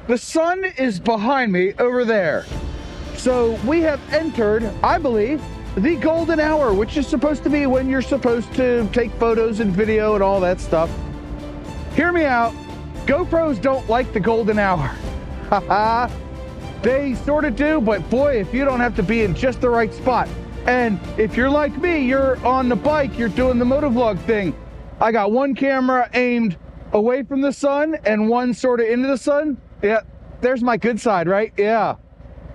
The sun is behind me over there. So we have entered, I believe, the golden hour, which is supposed to be when you're supposed to take photos and video and all that stuff. Hear me out. GoPros don't like the golden hour. Haha. They sort of do, but boy, if you don't have to be in just the right spot. And if you're like me, you're on the bike, you're doing the motovlog thing. I got one camera aimed away from the sun and one sort of into the sun. Yeah, there's my good side, right? Yeah.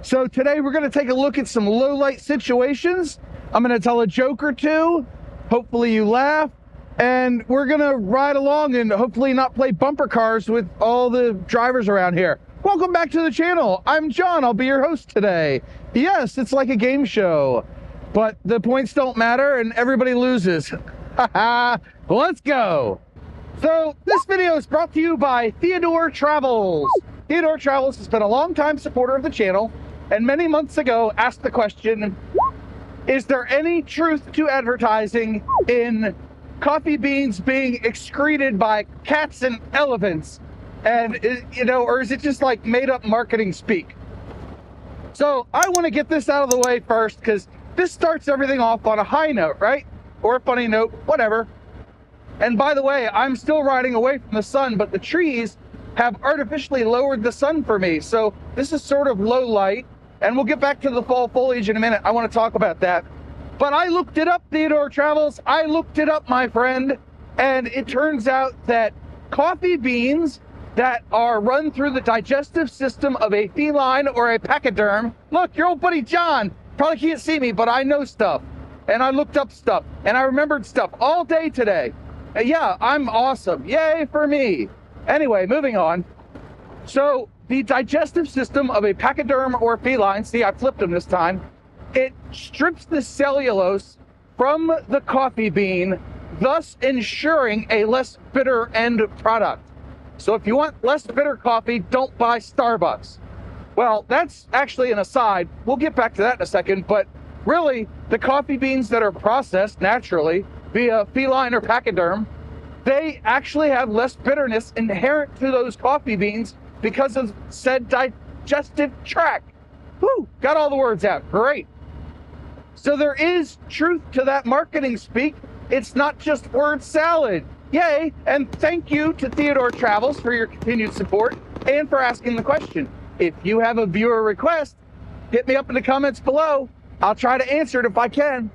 So today we're going to take a look at some low light situations. I'm going to tell a joke or two. Hopefully you laugh. And we're going to ride along and hopefully not play bumper cars with all the drivers around here. Welcome back to the channel. I'm John. I'll be your host today. Yes, it's like a game show, but the points don't matter and everybody loses. Let's go. So this video is brought to you by Theodors Travels. Theodors Travels has been a long-time supporter of the channel and many months ago asked the question, is there any truth to advertising in coffee beans being excreted by cats and elephants? And, you know, or is it just like made up marketing speak? So I want to get this out of the way first because this starts everything off on a high note, right? Or a funny note, whatever. And by the way, I'm still riding away from the sun, but the trees have artificially lowered the sun for me. So this is sort of low light, and we'll get back to the fall foliage in a minute. I want to talk about that. But I looked it up, Theodors Travels. I looked it up, my friend, and it turns out that coffee beans that are run through the digestive system of a feline or a pachyderm. Look, your old buddy John probably can't see me, but I know stuff. And I looked up stuff, and I remembered stuff all day today. Yeah, I'm awesome. Yay for me. Anyway, moving on. So the digestive system of a pachyderm or feline, see, I flipped them this time, it strips the cellulose from the coffee bean, thus ensuring a less bitter end product. So if you want less bitter coffee, don't buy Starbucks. Well, that's actually an aside. We'll get back to that in a second, but really, the coffee beans that are processed naturally via feline or pachyderm, they actually have less bitterness inherent to those coffee beans because of said digestive tract. Whew, got all the words out, great. So there is truth to that marketing speak. It's not just word salad. Yay, and thank you to Theodors Travels for your continued support and for asking the question. If you have a viewer request, hit me up in the comments below. I'll try to answer it if I can.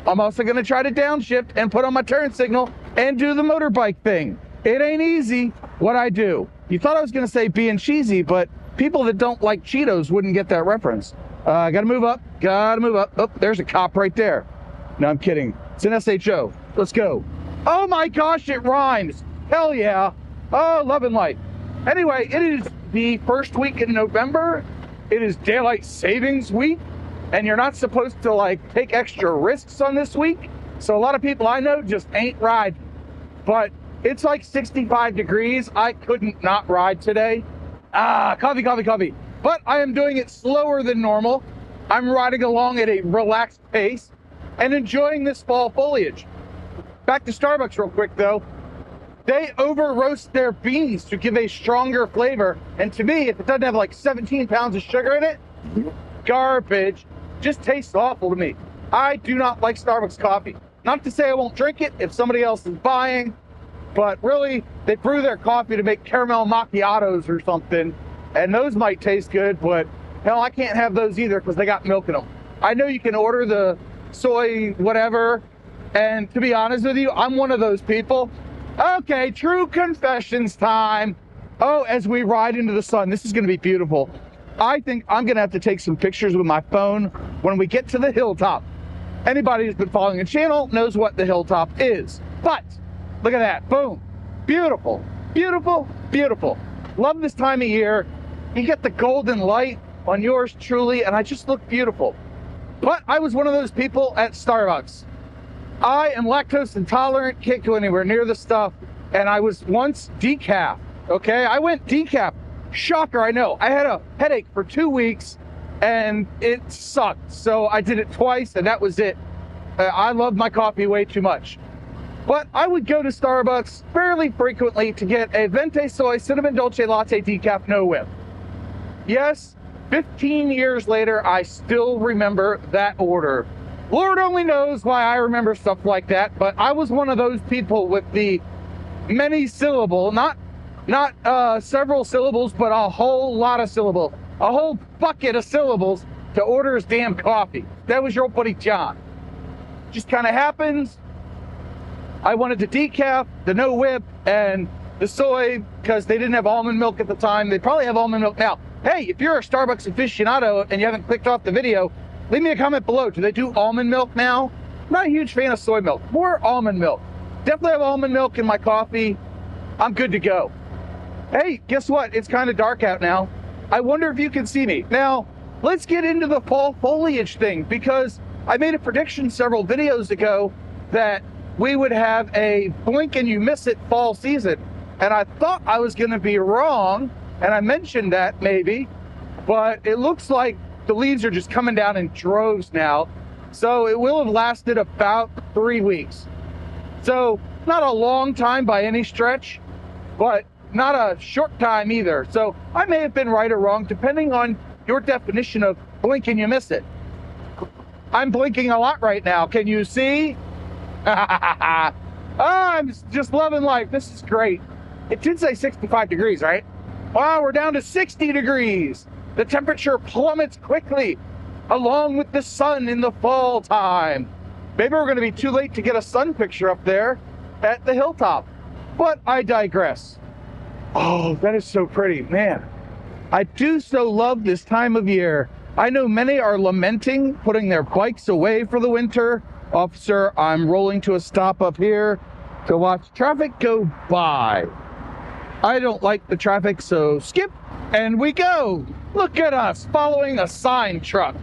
I'm also going to try to downshift and put on my turn signal and do the motorbike thing. It ain't easy what I do. You thought I was going to say being cheesy, but people that don't like Cheetos wouldn't get that reference. Gotta move up, gotta move up. Oh, there's a cop right there. No, I'm kidding. It's an SHO. Let's go. Oh my gosh, it rhymes. Hell yeah. Oh, love and light. Anyway, it is the first week in November. It is daylight savings week, and you're not supposed to like take extra risks on this week. So a lot of people I know just ain't riding. But it's like 65 degrees. I couldn't not ride today. Coffee, coffee, coffee. But I am doing it slower than normal. I'm riding along at a relaxed pace and enjoying this fall foliage. Back to Starbucks real quick though. They over roast their beans to give a stronger flavor. And to me, if it doesn't have like 17 pounds of sugar in it, garbage. Just tastes awful to me. I do not like Starbucks coffee. Not to say I won't drink it if somebody else is buying, but really, they brew their coffee to make caramel macchiatos or something, and those might taste good, but hell, I can't have those either because they got milk in them. I know you can order the soy whatever, and to be honest with you, I'm one of those people. Okay, true confessions time. Oh, as we ride into the sun, this is going to be beautiful. I think I'm going to have to take some pictures with my phone when we get to the hilltop. Anybody who's been following the channel knows what the hilltop is. But look at that. Boom. Beautiful. Beautiful. Beautiful. Love this time of year. You get the golden light on yours truly, and I just look beautiful. But I was one of those people at Starbucks. I am lactose intolerant, can't go anywhere near the stuff, and I was once decaf. Okay, I went decaf. Shocker, I know. I had a headache for 2 weeks and it sucked. So I did it twice and that was it. I love my coffee way too much. But I would go to Starbucks fairly frequently to get a Venti Soy Cinnamon Dolce Latte Decaf No Whip. Yes, 15 years later, I still remember that order. Lord only knows why I remember stuff like that, but I was one of those people with the many syllable, not several syllables, but a whole lot of syllables, a whole bucket of syllables to order his damn coffee. That was your old buddy John. Just kind of happens. I wanted the decaf, the no whip, and the soy because they didn't have almond milk at the time. They probably have almond milk now. Hey, if you're a Starbucks aficionado and you haven't clicked off the video, leave me a comment below. Do they do almond milk now? I'm not a huge fan of soy milk. More almond milk. Definitely have almond milk in my coffee. I'm good to go. Hey, guess what? It's kind of dark out now. I wonder if you can see me. Now, let's get into the fall foliage thing, because I made a prediction several videos ago that we would have a blink and you miss it fall season. And I thought I was going to be wrong, and I mentioned that maybe, but it looks like the leaves are just coming down in droves now. So it will have lasted about 3 weeks. So not a long time by any stretch, but not a short time either. So I may have been right or wrong, depending on your definition of blink and you miss it. I'm blinking a lot right now. Can you see? Oh, I'm just loving life. This is great. It did say 65 degrees, right? Wow, we're down to 60 degrees. The temperature plummets quickly, along with the sun in the fall time. Maybe we're going to be too late to get a sun picture up there at the hilltop. But I digress. Oh, that is so pretty, man. I do so love this time of year. I know many are lamenting, putting their bikes away for the winter. Officer, I'm rolling to a stop up here to watch traffic go by. I don't like the traffic, so skip, and we go. Look at us following a sign truck.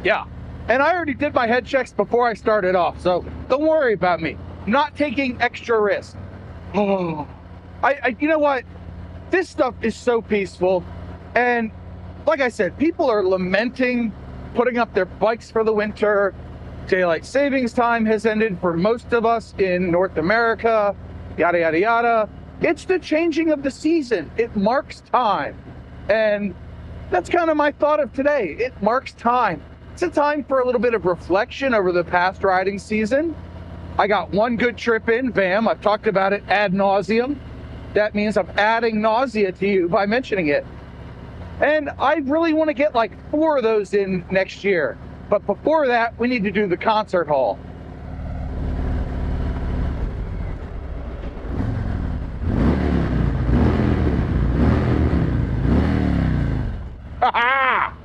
Yeah, and I already did my head checks before I started off, so don't worry about me. I'm not taking extra risk. Oh, you know what? This stuff is so peaceful, and like I said, people are lamenting putting up their bikes for the winter. Daylight savings time has ended for most of us in North America, yada, yada, yada. It's the changing of the season. It marks time. And that's kind of my thought of today. It marks time. It's a time for a little bit of reflection over the past riding season. I got one good trip in, bam. I've talked about it ad nauseum. That means I'm adding nausea to you by mentioning it. And I really want to get like 4 of those in next year. But before that, we need to do the concert hall. Ha-ha!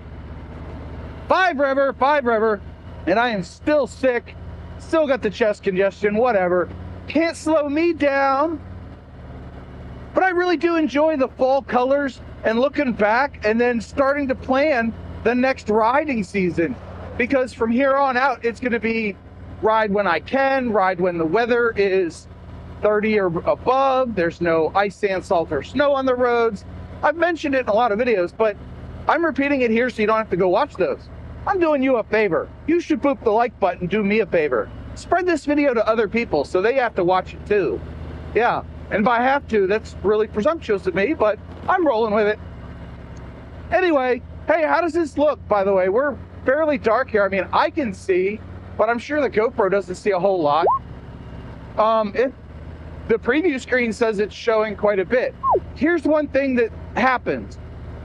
5 River, and I am still sick, still got the chest congestion, whatever. Can't slow me down. But I really do enjoy the fall colors and looking back and then starting to plan the next riding season. Because from here on out, it's going to be ride when I can, ride when the weather is 30 or above. There's no ice, sand, salt, or snow on the roads. I've mentioned it in a lot of videos, but I'm repeating it here so you don't have to go watch those. I'm doing you a favor. You should boop the like button, do me a favor. Spread this video to other people so they have to watch it too. Yeah, and if I have to, that's really presumptuous of me, but I'm rolling with it. Anyway, hey, how does this look, by the way? We're fairly dark here. I mean, I can see, but I'm sure the GoPro doesn't see a whole lot. If the preview screen says it's showing quite a bit. Here's one thing that happens.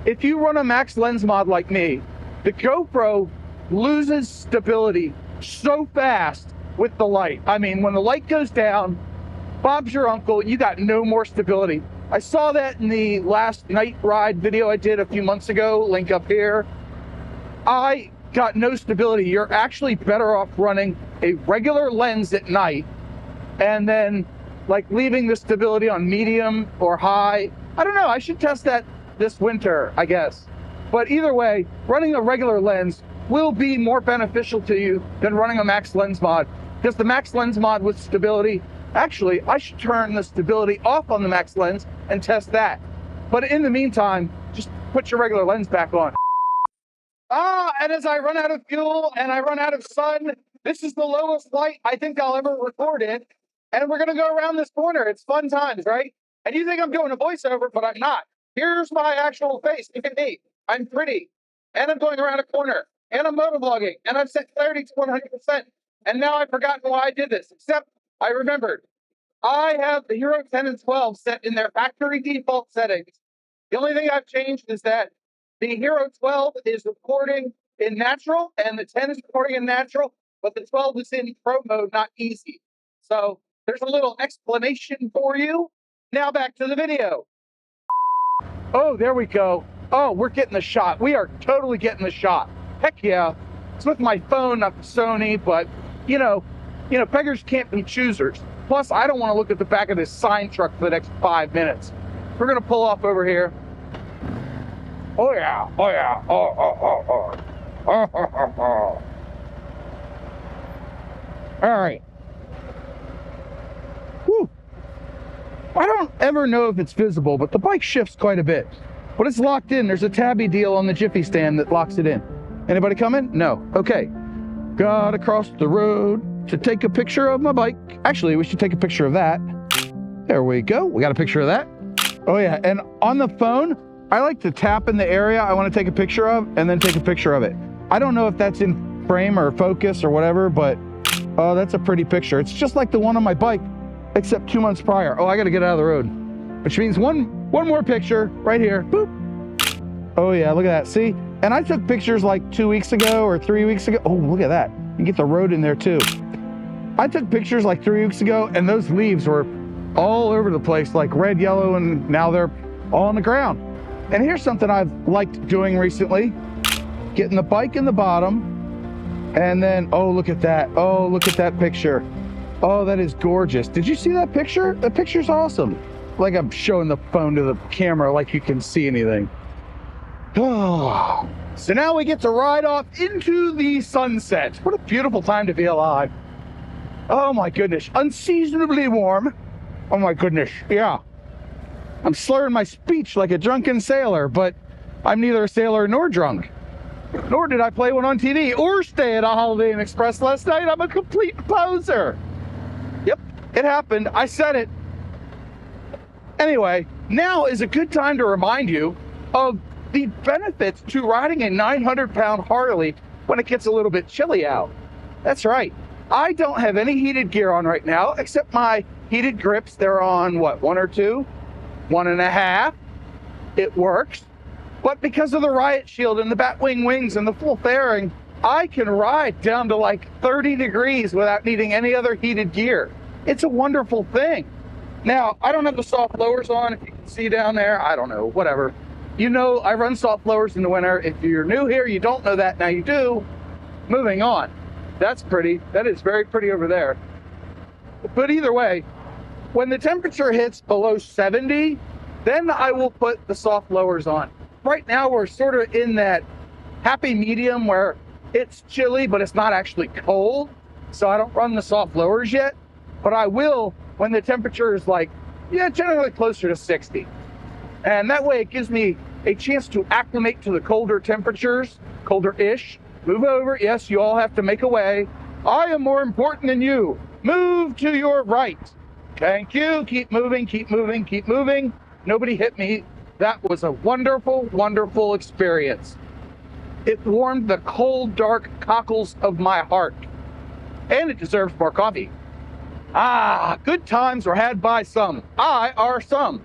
If you run a max lens mod like me, the GoPro loses stability so fast with the light. I mean, when the light goes down, Bob's your uncle, you got no more stability. I saw that in the last night ride video I did a few months ago, link up here. I got no stability. You're actually better off running a regular lens at night and then like leaving the stability on medium or high. I don't know, I should test that this winter, I guess. But either way, running a regular lens will be more beneficial to you than running a max lens mod. Because the max lens mod with stability, actually, I should turn the stability off on the max lens and test that. But in the meantime, just put your regular lens back on. And as I run out of fuel and I run out of sun, this is the lowest light I think I'll ever record it. and we're gonna go around this corner. It's fun times, right? And you think I'm doing a voiceover, but I'm not. Here's my actual face. Look at me. I'm pretty, and I'm going around a corner, and I'm motovlogging, and I've set clarity to 100%. And now I've forgotten why I did this, except I remembered. I have the Hero 10 and 12 set in their factory default settings. The only thing I've changed is that the Hero 12 is recording in natural, and the 10 is recording in natural, but the 12 is in pro mode, not easy. So there's a little explanation for you. Now back to the video. Oh, there we go. Oh, we're getting the shot. We are totally getting the shot. Heck yeah. It's with my phone, not the Sony, but you know, beggars can't be choosers. Plus, I don't want to look at the back of this sign truck for the next 5 minutes. We're gonna pull off over here. Oh yeah, oh yeah, oh, oh, oh, oh. Oh, oh, oh, oh. All right. Whew. I don't ever know if it's visible, but the bike shifts quite a bit. But it's locked in. There's a tabby deal on the Jiffy stand that locks it in. Anybody coming? No. Okay. Gotta cross the road to take a picture of my bike. Actually, we should take a picture of that. There we go. We got a picture of that. Oh yeah, and on the phone, I like to tap in the area I want to take a picture of and then take a picture of it. I don't know if that's in frame or focus or whatever, but oh, that's a pretty picture. It's just like the one on my bike, except 2 months prior. Oh, I got to get out of the road, which means one more picture right here. Boop. Oh yeah, look at that. See? And I took pictures like 2 weeks ago or 3 weeks ago. Oh, look at that. You can get the road in there too. I took pictures like 3 weeks ago, and those leaves were all over the place, like red, yellow, and now they're all on the ground. And here's something I've liked doing recently. Getting the bike in the bottom, and then, oh, look at that. Oh, look at that picture. Oh, that is gorgeous. Did you see that picture? The picture's awesome. Like I'm showing the phone to the camera like you can see anything. Oh. So now we get to ride off into the sunset. What a beautiful time to be alive. Oh my goodness, unseasonably warm. Oh my goodness, yeah. I'm slurring my speech like a drunken sailor, but I'm neither a sailor nor drunk. Nor did I play one on TV or stay at a Holiday Inn Express last night. I'm a complete poser. Yep, it happened. I said it. Anyway, now is a good time to remind you of the benefits to riding a 900-pound Harley when it gets a little bit chilly out. That's right. I don't have any heated gear on right now, except my heated grips. They're on, what, 1 or 2? 1.5. It works. But because of the riot shield and the Batwing wings and the full fairing, I can ride down to like 30 degrees without needing any other heated gear. It's a wonderful thing. Now, I don't have the soft lowers on, if you can see down there. I don't know, whatever. You know, I run soft lowers in the winter. If you're new here, you don't know that. Now you do. Moving on. That's pretty. That is very pretty over there. But either way, when the temperature hits below 70, then I will put the soft lowers on. Right now, we're sort of in that happy medium where it's chilly, but it's not actually cold. So I don't run the soft lowers yet, but I will when the temperature is like, yeah, generally closer to 60. And that way it gives me a chance to acclimate to the colder temperatures, colder-ish. Move over. Yes, you all have to make a way. I am more important than you. Move to your right. Thank you. Keep moving, keep moving, keep moving. Nobody hit me. That was a wonderful, wonderful experience. It warmed the cold, dark cockles of my heart. And it deserves more coffee. Ah, good times were had by some. I are some.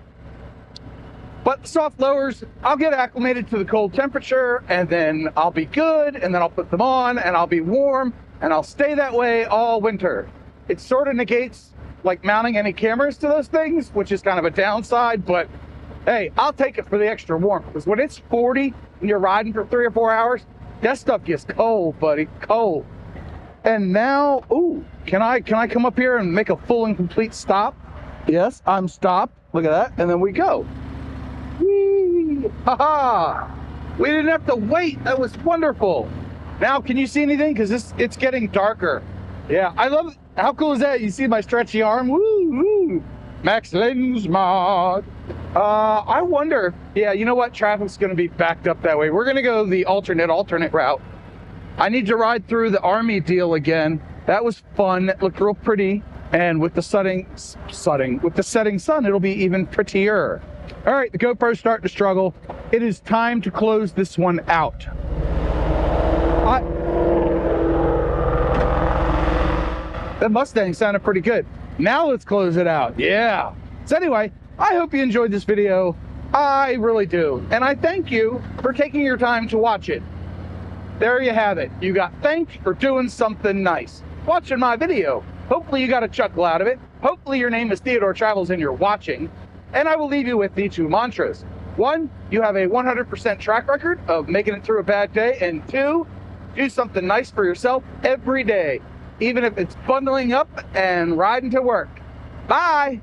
But the soft lowers, I'll get acclimated to the cold temperature, and then I'll be good, and then I'll put them on, and I'll be warm, and I'll stay that way all winter. It sort of negates like mounting any cameras to those things, which is kind of a downside, but hey, I'll take it for the extra warmth, because when it's 40 and you're riding for 3 or 4 hours, that stuff gets cold, buddy, cold. And now, ooh, can I come up here and make a full and complete stop? Yes, I'm stopped. Look at that, and then we go. Whee! Ha-ha! We didn't have to wait. That was wonderful. Now, can you see anything? Because it's getting darker. Yeah, I love it. How cool is that? You see my stretchy arm? Woo, woo. Max Lens mod. I wonder, yeah, you know what? Traffic's going to be backed up that way. We're going to go the alternate route. I need to ride through the army deal again. That was fun. It looked real pretty. And with the setting sun, it'll be even prettier. All right, the GoPro's starting to struggle. It is time to close this one out. That Mustang sounded pretty good. Now let's close it out. Yeah. So anyway, I hope you enjoyed this video. I really do. And I thank you for taking your time to watch it. There you have it. You got thanked for doing something nice. Watching my video. Hopefully you got a chuckle out of it. Hopefully your name is Theodor Travels and you're watching. And I will leave you with the two mantras. One, you have a 100% track record of making it through a bad day. And two, do something nice for yourself every day, even if it's bundling up and riding to work. Bye.